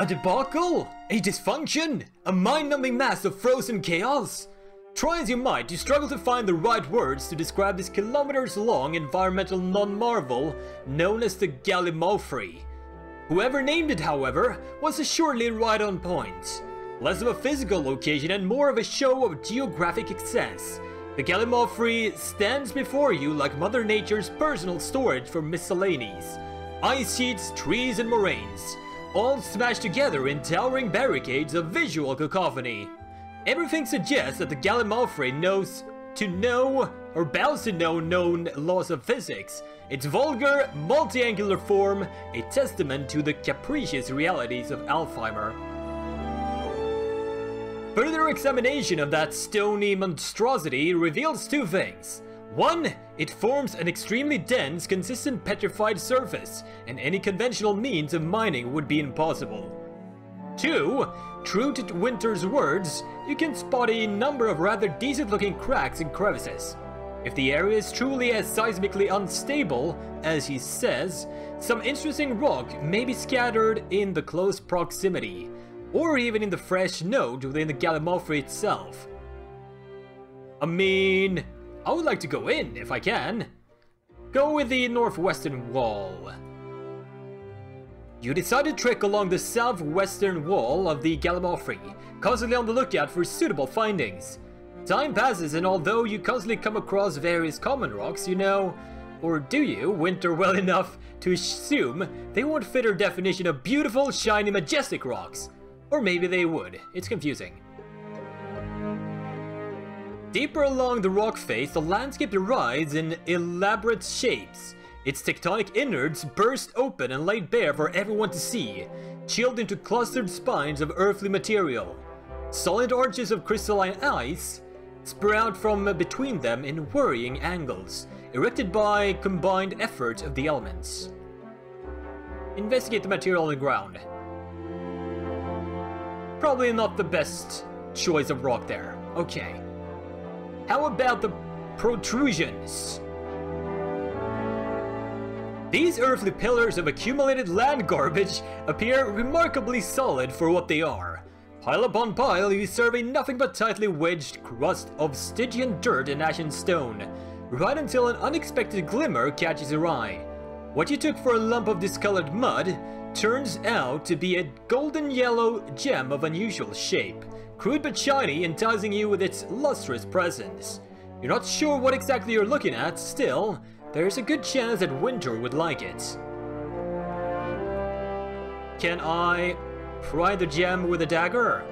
A debacle? A dysfunction? A mind-numbing mass of frozen chaos? Try as you might, you struggle to find the right words to describe this kilometers-long environmental non-marvel known as the Gallimaufry. Whoever named it, however, was assuredly right on point. Less of a physical location and more of a show of geographic excess. The Gallimaufry stands before you like Mother Nature's personal storage for miscellanies. Ice sheets, trees, and moraines, all smashed together in towering barricades of visual cacophony. Everything suggests that the Gallimaufry bows to know known laws of physics. Its vulgar, multi-angular form, a testament to the capricious realities of Alzheimer. Further examination of that stony monstrosity reveals two things. One, it forms an extremely dense, consistent petrified surface, and any conventional means of mining would be impossible. Two, true to Winter's words, you can spot a number of rather decent-looking cracks and crevices. If the area is truly as seismically unstable as he says, some interesting rock may be scattered in the close proximity, or even in the fresh node within the Gallimaufry itself. I mean, I would like to go in if I can. Go with the northwestern wall. You decide to trek along the southwestern wall of the Gallimaufry, constantly on the lookout for suitable findings. Time passes, and although you constantly come across various common rocks, you know, or do you, Winter well enough to assume they won't fit her definition of beautiful, shiny, majestic rocks. Or maybe they would. It's confusing. Deeper along the rock face, the landscape rises in elaborate shapes. Its tectonic innards burst open and laid bare for everyone to see, chilled into clustered spines of earthly material. Solid arches of crystalline ice sprout from between them in worrying angles, erected by combined effort of the elements. Investigate the material on the ground. Probably not the best choice of rock there. Okay. How about the protrusions? These earthly pillars of accumulated land garbage appear remarkably solid for what they are. Pile upon pile, you survey nothing but tightly wedged crust of Stygian dirt and ashen stone, right until an unexpected glimmer catches your eye. What you took for a lump of discolored mud turns out to be a golden yellow gem of unusual shape, crude but shiny, enticing you with its lustrous presence. You're not sure what exactly you're looking at, still, there's a good chance that Winter would like it. Can I pry the gem with a dagger?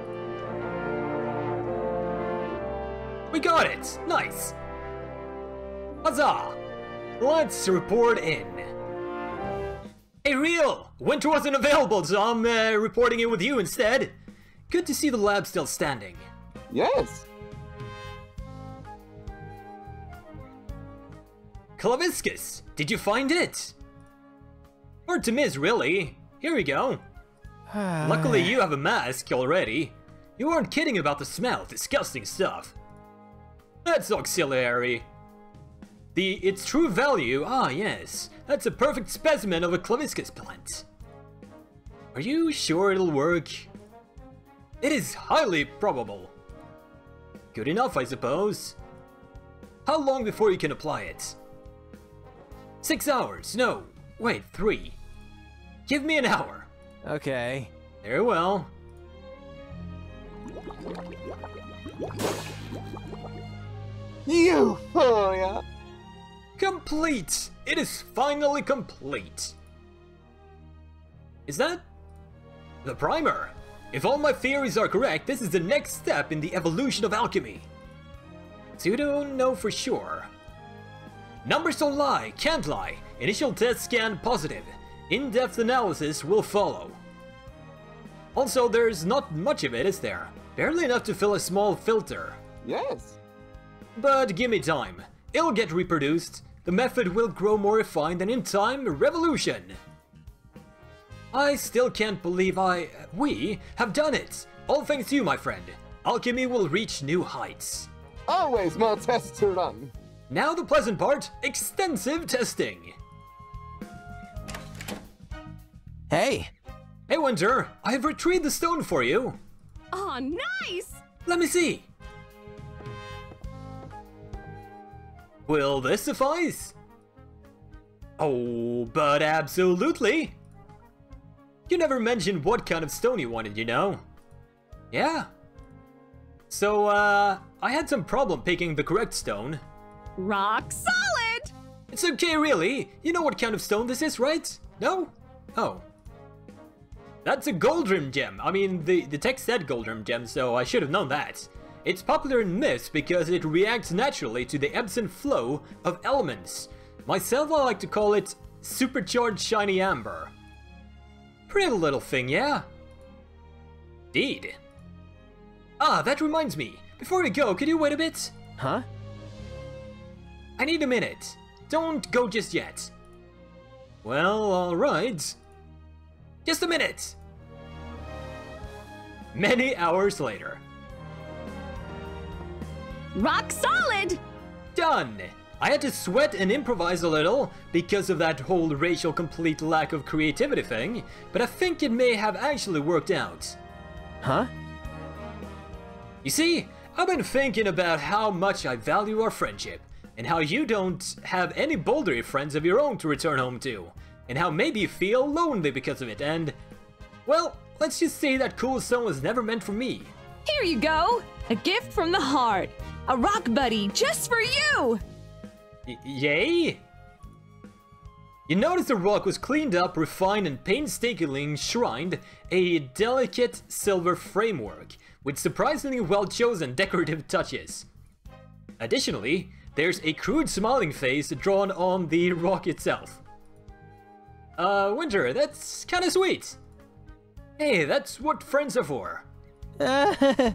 We got it! Nice! Huzzah! Let's report in. Hey, real! Winter wasn't available, so I'm reporting it with you instead. Good to see the lab still standing. Yes. Claviscus, did you find it? Hard to miss, really. Here we go. Luckily, you have a mask already. You weren't kidding about the smell. Disgusting stuff. That's auxiliary. Its true value, yes. That's a perfect specimen of a Claviscus plant. Are you sure it'll work? It is highly probable. Good enough, I suppose. How long before you can apply it? 6 hours. No, wait, 3. Give me an hour. Okay. Very well. Euphoria! Complete! It is finally complete! Is that the primer? If all my theories are correct, this is the next step in the evolution of alchemy. So you don't know for sure. Numbers don't lie, can't lie. Initial test scan positive. In-depth analysis will follow. Also, there's not much of it, is there? Barely enough to fill a small filter. Yes. But give me time. It'll get reproduced. The method will grow more refined, and in time, revolution. I still can't believe we have done it. All thanks to you, my friend. Alchemy will reach new heights. Always more tests to run. Now the pleasant part, extensive testing. Hey, Hey Winter, I have retrieved the stone for you. Aw, nice! Let me see. Will this suffice? Oh, but absolutely. You never mentioned what kind of stone you wanted, you know? Yeah. So, I had some problem picking the correct stone. Rock solid! It's okay, really. You know what kind of stone this is, right? No? Oh. That's a gold rim gem. I mean, the text said gold rim gem, so I should have known that. It's popular in myths because it reacts naturally to the ebbs and flow of elements. Myself, I like to call it supercharged shiny amber. Pretty little thing, yeah? Indeed. Ah, that reminds me. Before we go, could you wait a bit? Huh? I need a minute. Don't go just yet. Well, alright. Just a minute! Many hours later. Rock solid! Done! I had to sweat and improvise a little because of that whole racial complete lack of creativity thing, but I think it may have actually worked out. Huh? You see, I've been thinking about how much I value our friendship, and how you don't have any bouldery friends of your own to return home to, and how maybe you feel lonely because of it, and... well, let's just say that cool stone was never meant for me. Here you go! A gift from the heart! A rock buddy just for you! Yay? You notice the rock was cleaned up, refined, and painstakingly enshrined a delicate silver framework with surprisingly well-chosen decorative touches. Additionally, there's a crude smiling face drawn on the rock itself. Winter, that's kinda sweet. Hey, that's what friends are for. Never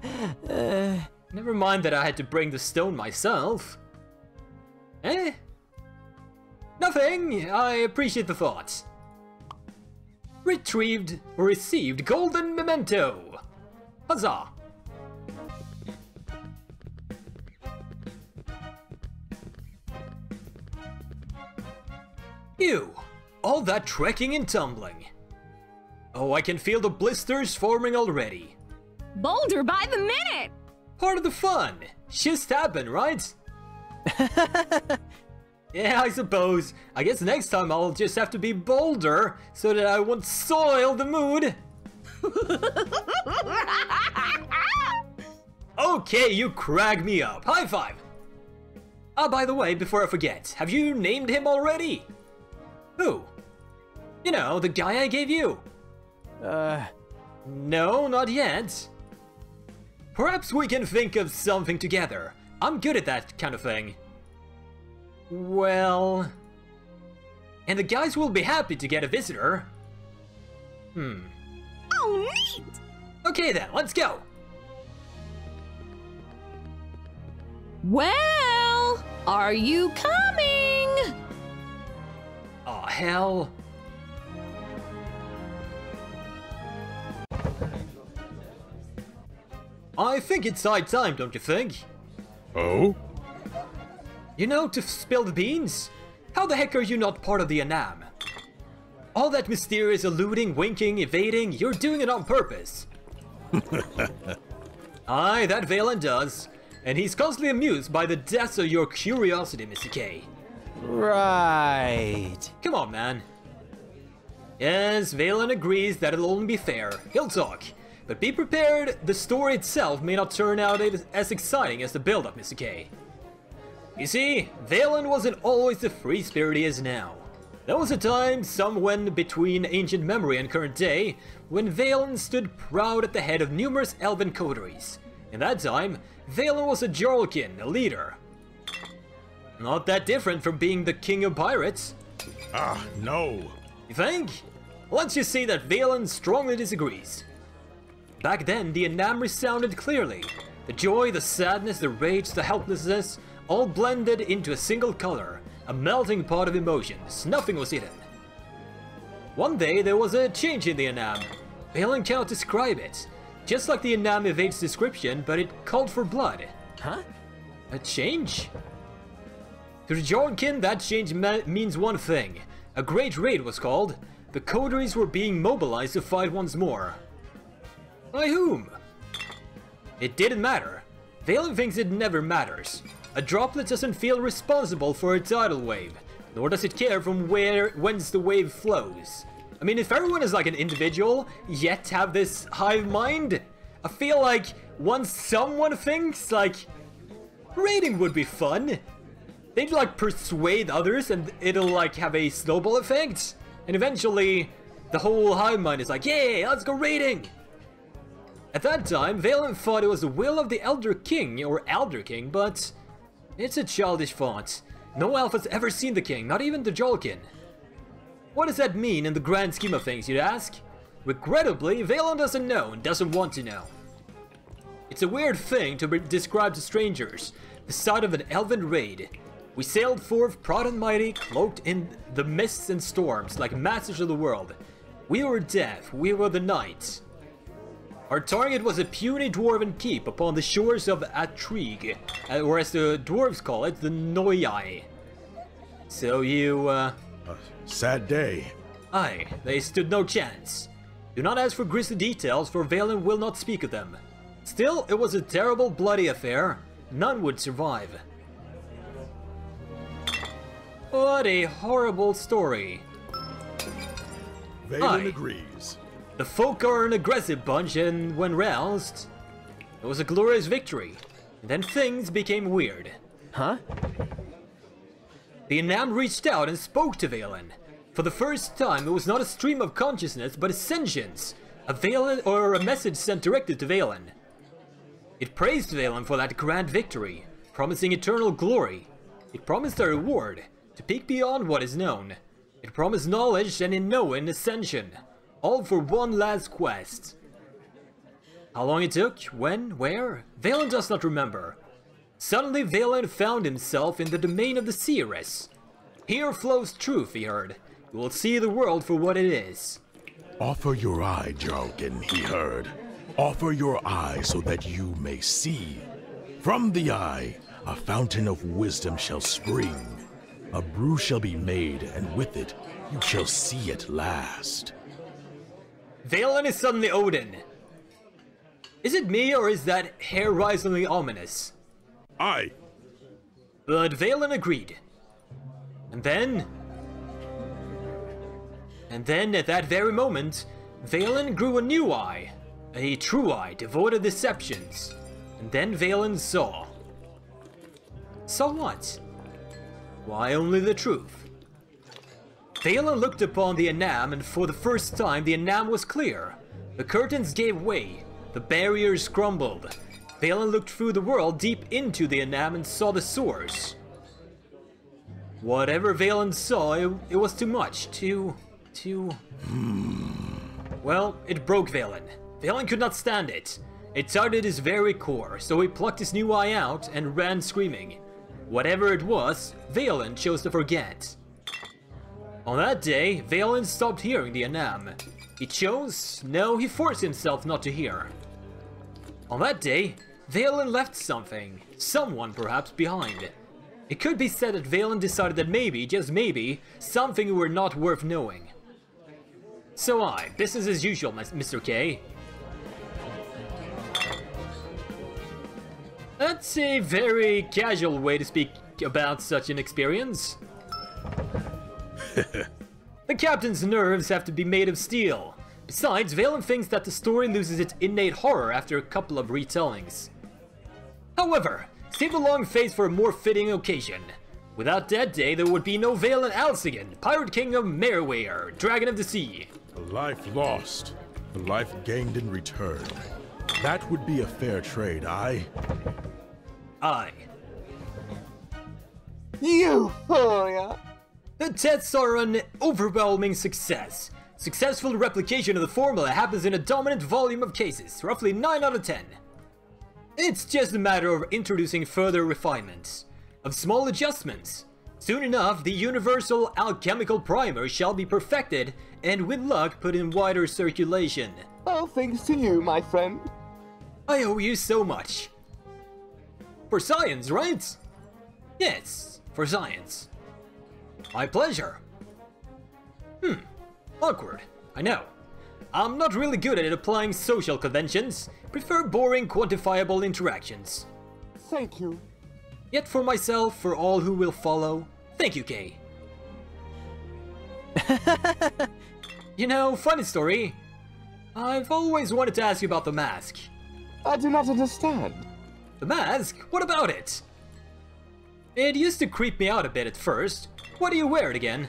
mind that I had to bring the stone myself. Eh? Nothing. I appreciate the thought. Retrieved or received golden memento. Huzzah. Ew. All that trekking and tumbling. Oh, I can feel the blisters forming already. Boulder by the minute! Part of the fun. Just happen, right? Yeah, I suppose. I guess next time I'll just have to be bolder so that I won't soil the mood. Okay, you crack me up. High five. Ah, by the way, before I forget, have you named him already? Who? You know, the guy I gave you. No, not yet. Perhaps we can think of something together. I'm good at that kind of thing. Well... and the guys will be happy to get a visitor. Oh, neat! Okay then, let's go! Well, are you coming? Aw, hell. I think it's high time, don't you think? Oh? You know, to spill the beans? How the heck are you not part of the Anam? All that mysterious eluding, winking, evading, you're doing it on purpose. Aye, that Valen does. And he's constantly amused by the depths of your curiosity, Mr. K. Right. Come on, man. Yes, Valen agrees that it'll only be fair. He'll talk. But be prepared, the story itself may not turn out as exciting as the build-up, Mr. K. You see, Valen wasn't always the free spirit he is now. There was a time, somewhere between ancient memory and current day, when Valen stood proud at the head of numerous elven coteries. In that time, Valen was a Jarlkin, a leader. Not that different from being the king of pirates. Ah, no. You think? Let's just say that Valen strongly disagrees. Back then, the Anam resounded clearly. The joy, the sadness, the rage, the helplessness, all blended into a single color, a melting pot of emotions. Nothing was hidden. One day, there was a change in the Anam. Valen cannot describe it. Just like the Anam evades description, but it called for blood. Huh? A change? To the Jarlkin, that change means one thing. A great raid was called. the coteries were being mobilized to fight once more. By whom? It didn't matter. Valen thinks it never matters. A droplet doesn't feel responsible for a tidal wave, nor does it care from whence the wave flows. I mean, if everyone is like an individual, yet have this hive mind, I feel like once someone thinks, like, raiding would be fun, they'd like persuade others and it'll like have a snowball effect, and eventually the whole hive mind is like, yeah, let's go raiding! At that time, Valen thought it was the will of the Elder King, or Elder King, but it's a childish thought. No elf has ever seen the king, not even the Jolkin. What does that mean in the grand scheme of things, you'd ask? Regrettably, Valen doesn't know and doesn't want to know. It's a weird thing to describe to strangers, the sight of an elven raid. We sailed forth proud and mighty, cloaked in the mists and storms, like masters of the world. We were death, we were the night. Our target was a puny dwarven keep upon the shores of Atrig, or as the dwarves call it, the Noyai. So you, A sad day. Aye, they stood no chance. Do not ask for grisly details, for Valen will not speak of them. Still, it was a terrible, bloody affair. None would survive. What a horrible story. Valen agrees. The folk are an aggressive bunch, and when roused, it was a glorious victory. And then things became weird. Huh? The Anam reached out and spoke to Valen. For the first time, it was not a stream of consciousness, but a sentience. A message sent directed to Valen. It praised Valen for that grand victory, promising eternal glory. It promised a reward, to peek beyond what is known. It promised knowledge and in knowing ascension. All for one last quest. How long it took, when, where, Valen does not remember. Suddenly Valen found himself in the domain of the seeress. Here flows truth, he heard. You will see the world for what it is. Offer your eye, Jarlkin, he heard. Offer your eye so that you may see. From the eye, a fountain of wisdom shall spring. A brew shall be made, and with it, you shall see at last. Valen is suddenly Odin. Is it me, or is that hair-risingly ominous? Aye. But Valen agreed. And then at that very moment, Valen grew a new eye. A true eye, devoid of deceptions. And then Valen saw. Saw what? Why, only the truth. Valen looked upon the Anam, and for the first time the Anam was clear. The curtains gave way. The barriers crumbled. Valen looked through the world deep into the Anam and saw the source. Whatever Valen saw, it was too much. Well, it broke Valen. Valen could not stand it. It tugged at his very core, so he plucked his new eye out and ran screaming. Whatever it was, Valen chose to forget. On that day, Valen stopped hearing the Anam. He chose, no, he forced himself not to hear. On that day, Valen left something, someone perhaps, behind. It could be said that Valen decided that maybe, just maybe, something were not worth knowing. So aye, business as usual, Mr. K. That's a very casual way to speak about such an experience. The captain's nerves have to be made of steel. Besides, Valen thinks that the story loses its innate horror after a couple of retellings. However, save the long face for a more fitting occasion. Without that day, there would be no Valen Alcigan, Pirate King of Merware, Dragon of the Sea. A life lost, a life gained in return. That would be a fair trade, aye? Aye. Euphoria! The tests are an overwhelming success. Successful replication of the formula happens in a dominant volume of cases, roughly 9 out of 10. It's just a matter of introducing further refinements, of small adjustments. Soon enough, the universal alchemical primer shall be perfected and with luck put in wider circulation. All thanks to you, my friend. I owe you so much. For science, right? Yes, for science. My pleasure. Awkward, I know. I'm not really good at applying social conventions. Prefer boring, quantifiable interactions. Thank you. Yet for myself, for all who will follow, thank you, Kay. You know, funny story. I've always wanted to ask you about the mask. I do not understand. The mask? What about it? It used to creep me out a bit at first. Why do you wear it again?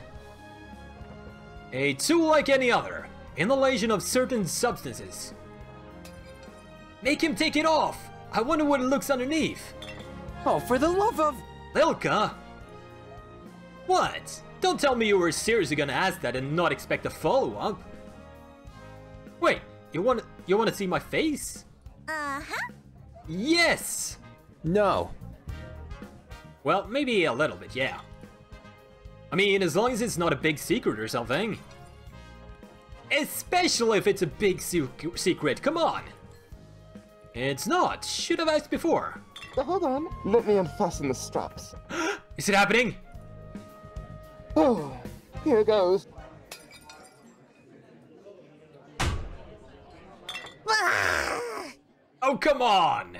A tool like any other. Inhalation of certain substances. Make him take it off! I wonder what it looks underneath. Oh, for the love of... Lilka? What? Don't tell me you were seriously gonna ask that and not expect a follow-up. Wait, you wanna see my face? Uh-huh. Yes! No. Well, maybe a little bit, yeah. I mean, as long as it's not a big secret or something. Especially if it's a big secret, come on! It's not, should have asked before. Hold on, let me unfasten the straps. Is it happening? Oh, here goes. Oh, come on!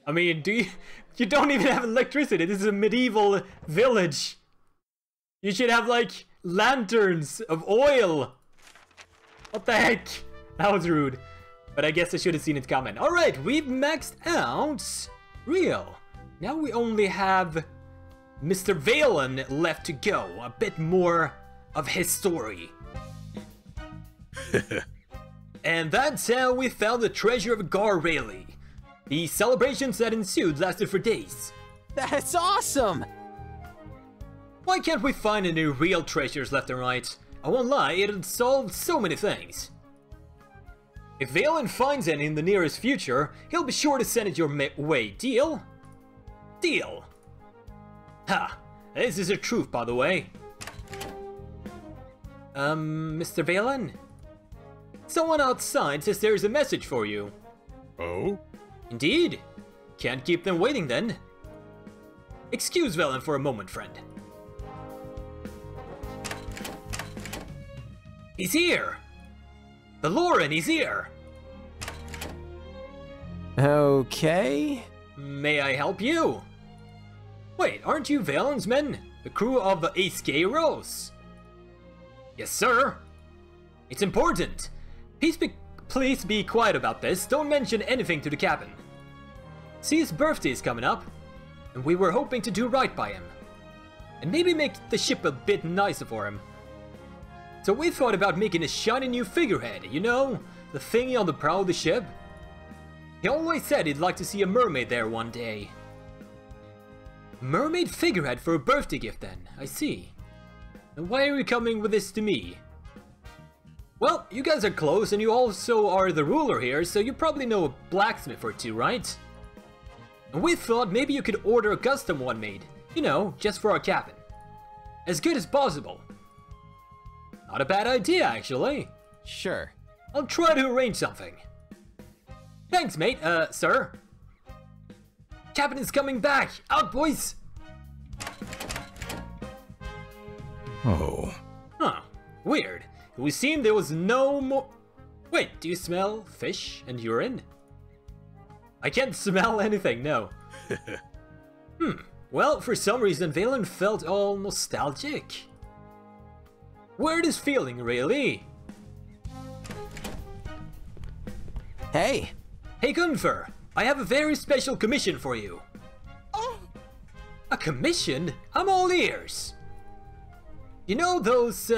I mean, you don't even have electricity, this is a medieval village. You should have, like, lanterns of oil. What the heck? That was rude. But I guess I should have seen it coming. Alright, we've maxed out Real. Now we only have Mr. Valen left to go. A bit more of his story. And that's how we found the treasure of Garreli. The celebrations that ensued lasted for days. That's awesome! Why can't we find any real treasures left and right? I won't lie, it'd solve so many things. If Valen finds any in the nearest future, he'll be sure to send it your way. Deal? Deal. Ha! This is the truth, by the way. Mr. Valen? Someone outside says there's a message for you. Oh? Indeed. Can't keep them waiting then. Excuse Valen for a moment, friend. He's here! The Loren, he's here! Okay. May I help you? Wait, aren't you Valen's men? The crew of the Ascalia? Yes, sir. It's important. Please be quiet about this. Don't mention anything to the captain. See, his birthday is coming up, and we were hoping to do right by him. And maybe make the ship a bit nicer for him. So we thought about making a shiny new figurehead, you know? The thingy on the prow of the ship. He always said he'd like to see a mermaid there one day. Mermaid figurehead for a birthday gift then, I see. And why are you coming with this to me? Well, you guys are close and you also are the ruler here, so you probably know a blacksmith or two, right? And we thought maybe you could order a custom one made, you know, just for our cabin. As good as possible. Not a bad idea, actually. Sure. I'll try to arrange something. Thanks, mate, sir. Captain is coming back! Out, boys! Oh. Huh. Weird. It would seem there was no more... Wait, do you smell fish and urine? I can't smell anything, no. Well, for some reason, Valen felt all nostalgic. Weird is feeling, really. Hey! Hey, Gunther, I have a very special commission for you. Oh, A commission? I'm all ears. You know those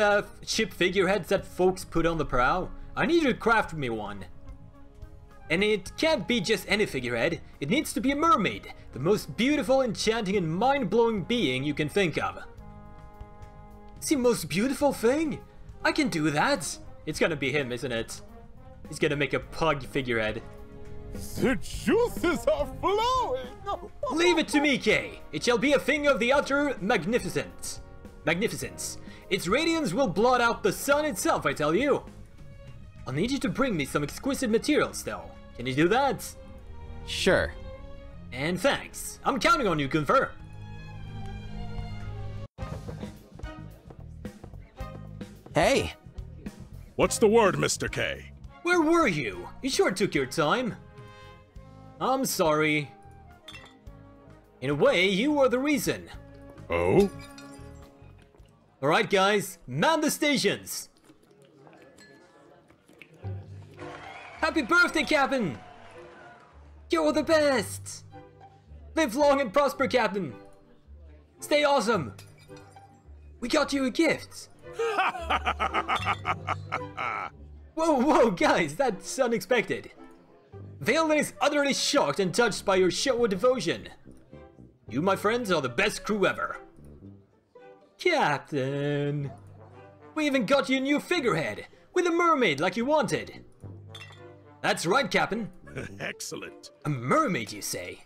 ship figureheads that folks put on the prow? I need you to craft me one. And it can't be just any figurehead, it needs to be a mermaid, the most beautiful, enchanting, and mind-blowing being you can think of. It's the most beautiful thing? I can do that. It's gonna be him, isn't it? He's gonna make a pug figurehead. the juices are flowing! Leave it to me, Kay. It shall be a thing of the utter magnificence. Its radiance will blot out the sun itself, I tell you. I'll need you to bring me some exquisite materials, though. Can you do that? Sure. And thanks. I'm counting on you, Gunther. Hey! What's the word, Mr. K? Where were you? You sure took your time. I'm sorry. In a way, you were the reason. Oh? Alright guys, man the stations! Happy birthday, Captain! You're the best! Live long and prosper, Captain! Stay awesome! We got you a gift! Whoa, guys, that's unexpected. Valen is utterly shocked and touched by your show of devotion. You, my friends, are the best crew ever. Captain! We even got you a new figurehead, with a mermaid like you wanted. That's right, Captain. Excellent. A mermaid, you say?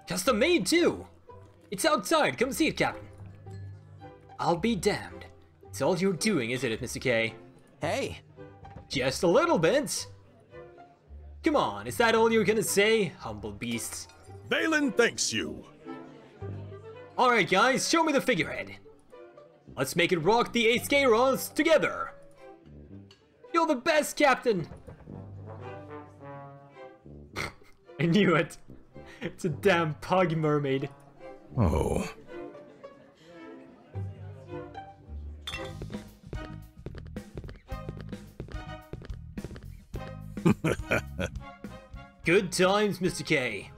Custom made, too. It's outside, come see it, Captain. I'll be damned. It's all you're doing, isn't it, Mr. K? Hey. Just a little bit. Come on, is that all you're gonna say, humble beasts? Valen thanks you. Alright guys, show me the figurehead. Let's make it rock the Ascalia together. You're the best, Captain. I knew it. It's a damn pug mermaid. Oh. Good times, Mr. K.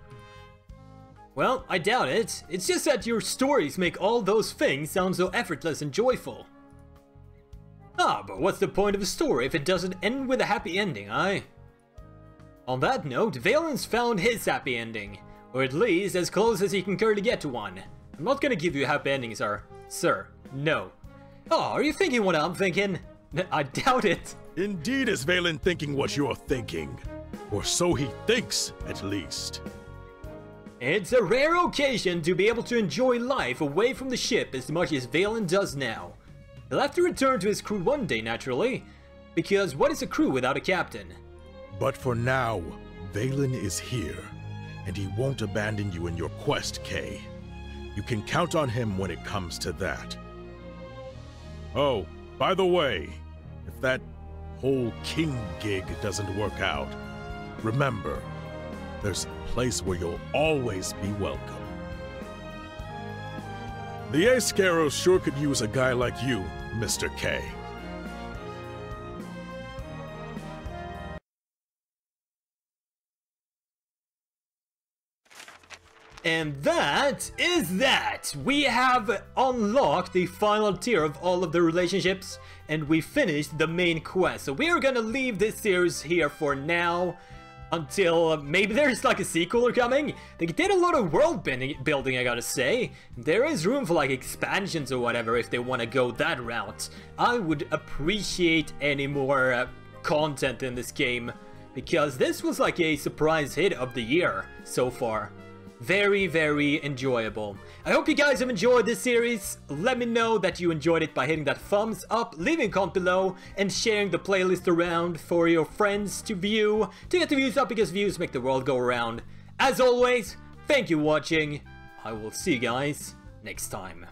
Well, I doubt it. It's just that your stories make all those things sound so effortless and joyful. Ah, but what's the point of a story if it doesn't end with a happy ending, eh? On that note, Valen's found his happy ending. Or at least as close as he can currently get to one. I'm not gonna give you a happy ending, sir. No. Oh, are you thinking what I'm thinking? I doubt it. Indeed is Valen thinking what you're thinking. Or so he thinks, at least. It's a rare occasion to be able to enjoy life away from the ship as much as Valen does now. He'll have to return to his crew one day, naturally. Because what is a crew without a captain? But for now, Valen is here. And he won't abandon you in your quest, Kay. You can count on him when it comes to that. Oh, by the way, if that whole king gig doesn't work out, remember, there's a place where you'll always be welcome. The Ascalia sure could use a guy like you, Mr. K. And that is that! We have unlocked the final tier of all of the relationships, and we finished the main quest. So we are gonna leave this series here for now, until maybe there's like a sequel coming. They did a lot of world building, I gotta say. There is room for like expansions or whatever if they want to go that route. I would appreciate any more content in this game, because this was like a surprise hit of the year so far. Very, very enjoyable. I hope you guys have enjoyed this series. Let me know that you enjoyed it by hitting that thumbs up, leaving a comment below, and sharing the playlist around for your friends to view, to get the views up, because views make the world go around. As always, thank you for watching. I will see you guys next time.